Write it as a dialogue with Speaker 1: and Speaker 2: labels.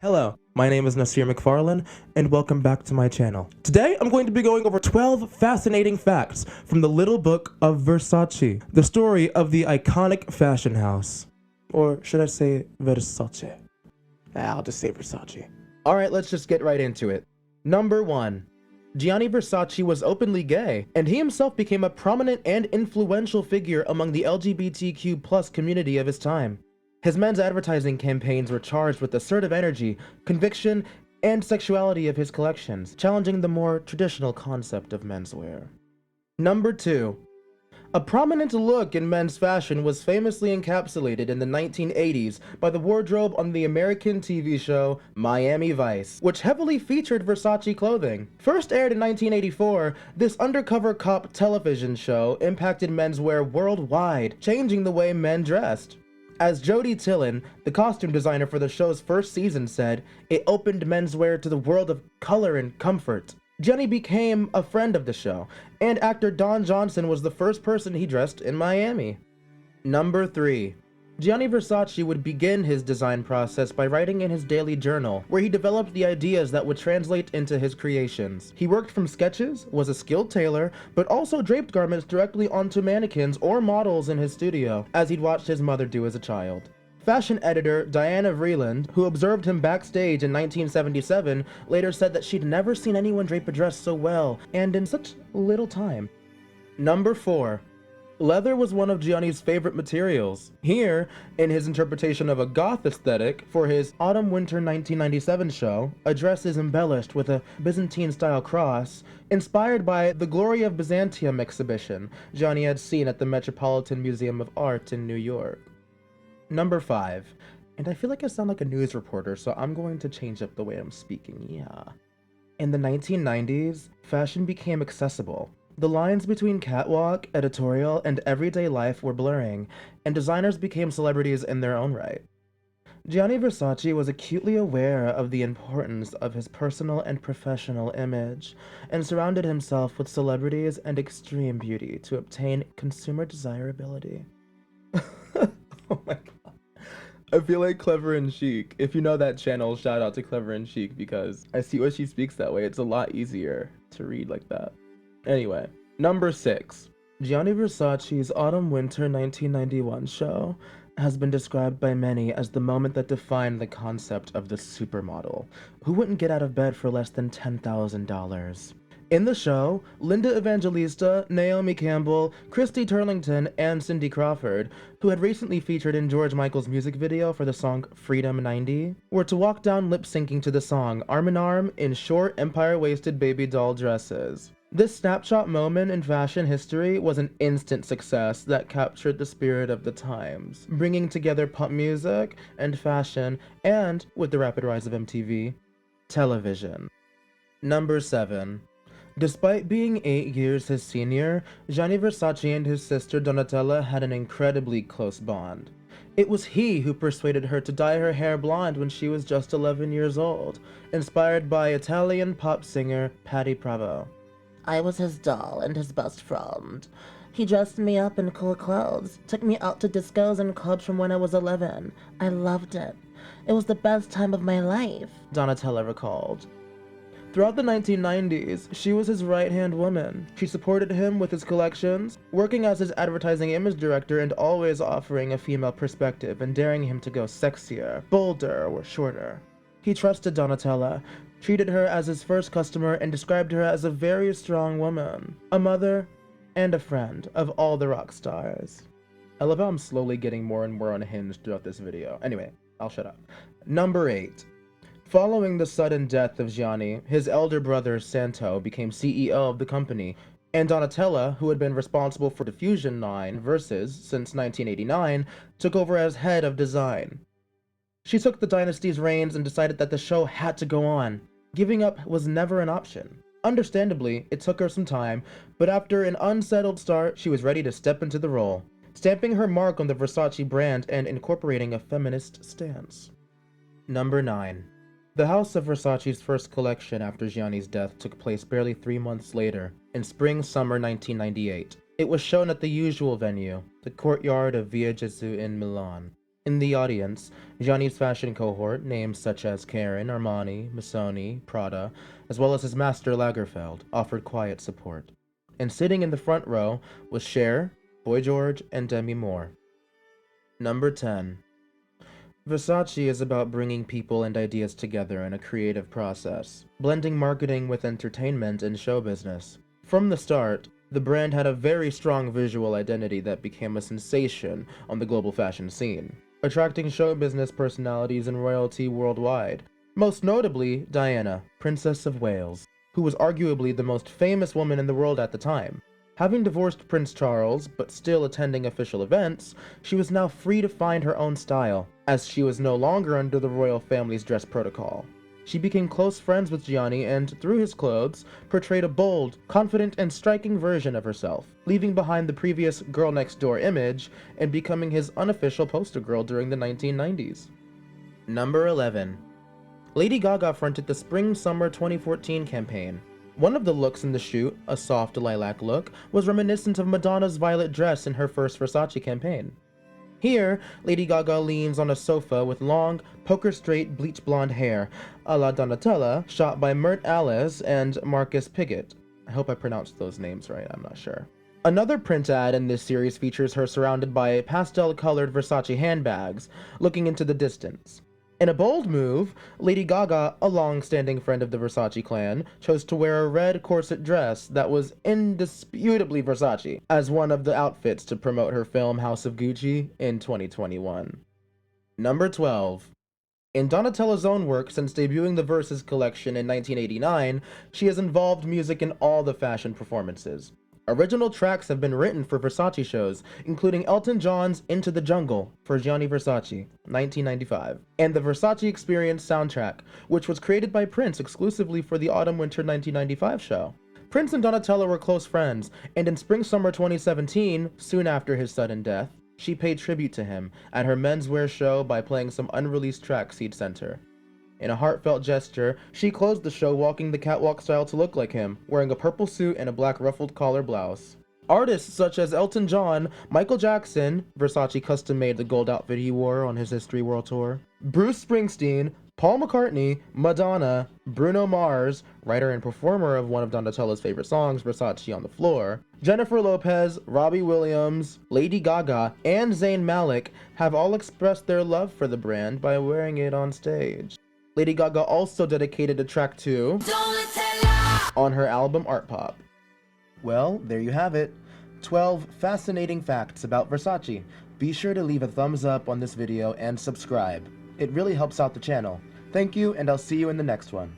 Speaker 1: Hello, my name is Nasir McFarlane, and welcome back to my channel. Today, I'm going to be going over 12 fascinating facts from the little book of Versace, the story of the iconic fashion house. Or should I say Versace? I'll just say Versace. Alright, let's just get right into it. Number 1. Gianni Versace was openly gay, and he himself became a prominent and influential figure among the LGBTQ+ community of his time. His men's advertising campaigns were charged with the assertive energy, conviction, and sexuality of his collections, challenging the more traditional concept of menswear. Number 2. A prominent look in men's fashion was famously encapsulated in the 1980s by the wardrobe on the American TV show Miami Vice, which heavily featured Versace clothing. First aired in 1984, this undercover cop television show impacted menswear worldwide, changing the way men dressed. As Jody Tillin, the costume designer for the show's first season, said, it opened menswear to the world of color and comfort. Gianni became a friend of the show, and actor Don Johnson was the first person he dressed in Miami. Number 3. Gianni Versace would begin his design process by writing in his daily journal, where he developed the ideas that would translate into his creations. He worked from sketches, was a skilled tailor, but also draped garments directly onto mannequins or models in his studio, as he'd watched his mother do as a child. Fashion editor Diana Vreeland, who observed him backstage in 1977, later said that she'd never seen anyone drape a dress so well, and in such little time. Number 4. Leather was one of Gianni's favorite materials. Here, in his interpretation of a goth aesthetic for his Autumn-Winter 1997 show, a dress is embellished with a Byzantine-style cross, inspired by the Glory of Byzantium exhibition Gianni had seen at the Metropolitan Museum of Art in New York. Number 5. And I feel like I sound like a news reporter, so I'm going to change up the way I'm speaking, yeah. In the 1990s, fashion became accessible. The lines between catwalk, editorial, and everyday life were blurring, and designers became celebrities in their own right. Gianni Versace was acutely aware of the importance of his personal and professional image, and surrounded himself with celebrities and extreme beauty to obtain consumer desirability. Oh my god. I feel like Clever and Chic. If you know that channel, shout out to Clever and Chic, because I see what she speaks that way. It's a lot easier to read like that. Anyway, number 6. Gianni Versace's Autumn-Winter 1991 show has been described by many as the moment that defined the concept of the supermodel, who wouldn't get out of bed for less than $10,000. In the show, Linda Evangelista, Naomi Campbell, Christy Turlington, and Cindy Crawford, who had recently featured in George Michael's music video for the song Freedom 90, were to walk down lip-syncing to the song arm in arm in short, empire-waisted baby doll dresses. This snapshot moment in fashion history was an instant success that captured the spirit of the times, bringing together pop music and fashion and, with the rapid rise of MTV, television. Number 7. Despite being 8 years his senior, Gianni Versace and his sister Donatella had an incredibly close bond. It was he who persuaded her to dye her hair blonde when she was just 11 years old, inspired by Italian pop singer Patti Pravo.
Speaker 2: I was his doll and his best friend. He dressed me up in cool clothes, took me out to discos and clubs from when I was 11. I loved it. It was the best time of my life,
Speaker 1: Donatella recalled. Throughout the 1990s, she was his right-hand woman. She supported him with his collections, working as his advertising image director and always offering a female perspective and daring him to go sexier, bolder, or shorter. He trusted Donatella, treated her as his first customer, and described her as a very strong woman, a mother, and a friend of all the rock stars. I love how I'm slowly getting more and more unhinged throughout this video. Anyway, I'll shut up. Number 8. Following the sudden death of Gianni, his elder brother Santo became CEO of the company, and Donatella, who had been responsible for the Fusion line Versus since 1989, took over as head of design. She took the dynasty's reins and decided that the show had to go on. Giving up was never an option. Understandably, it took her some time, but after an unsettled start, she was ready to step into the role, stamping her mark on the Versace brand and incorporating a feminist stance. Number 9. The house of Versace's first collection after Gianni's death took place barely 3 months later, in spring-summer 1998. It was shown at the usual venue, the courtyard of Via Gesù in Milan. In the audience, Gianni's fashion cohort, names such as Karen, Armani, Missoni, Prada, as well as his master Lagerfeld, offered quiet support. And sitting in the front row was Cher, Boy George, and Demi Moore. Number 10. Versace is about bringing people and ideas together in a creative process, blending marketing with entertainment and show business. From the start, the brand had a very strong visual identity that became a sensation on the global fashion scene, attracting show business personalities and royalty worldwide, most notably Diana, Princess of Wales, who was arguably the most famous woman in the world at the time. Having divorced Prince Charles, but still attending official events, she was now free to find her own style, as she was no longer under the royal family's dress protocol. She became close friends with Gianni and, through his clothes, portrayed a bold, confident, and striking version of herself, leaving behind the previous girl-next-door image and becoming his unofficial poster girl during the 1990s. Number 11. Lady Gaga fronted the Spring-Summer 2014 campaign. One of the looks in the shoot, a soft lilac look, was reminiscent of Madonna's violet dress in her first Versace campaign. Here, Lady Gaga leans on a sofa with long, poker-straight, bleach-blonde hair, a la Donatella, shot by Mert Alice and Marcus Pigott. I hope I pronounced those names right, I'm not sure. Another print ad in this series features her surrounded by pastel-colored Versace handbags, looking into the distance. In a bold move, Lady Gaga, a long-standing friend of the Versace clan, chose to wear a red corset dress that was indisputably Versace as one of the outfits to promote her film House of Gucci in 2021. Number 12. In Donatella's own work since debuting the Versace collection in 1989, she has involved music in all the fashion performances. Original tracks have been written for Versace shows, including Elton John's Into the Jungle for Gianni Versace, 1995, and the Versace Experience soundtrack, which was created by Prince exclusively for the Autumn-Winter 1995 show. Prince and Donatella were close friends, and in Spring-Summer 2017, soon after his sudden death, she paid tribute to him at her menswear show by playing some unreleased tracks he'd sent her. In a heartfelt gesture, she closed the show walking the catwalk style to look like him, wearing a purple suit and a black ruffled collar blouse. Artists such as Elton John, Michael Jackson, Versace custom-made the gold outfit he wore on his History World Tour, Bruce Springsteen, Paul McCartney, Madonna, Bruno Mars, writer and performer of one of Donatella's favorite songs, Versace on the Floor, Jennifer Lopez, Robbie Williams, Lady Gaga, and Zayn Malik have all expressed their love for the brand by wearing it on stage. Lady Gaga also dedicated a track to on her album Art Pop. Well, there you have it. 12 fascinating facts about Versace. Be sure to leave a thumbs up on this video and subscribe. It really helps out the channel. Thank you, and I'll see you in the next one.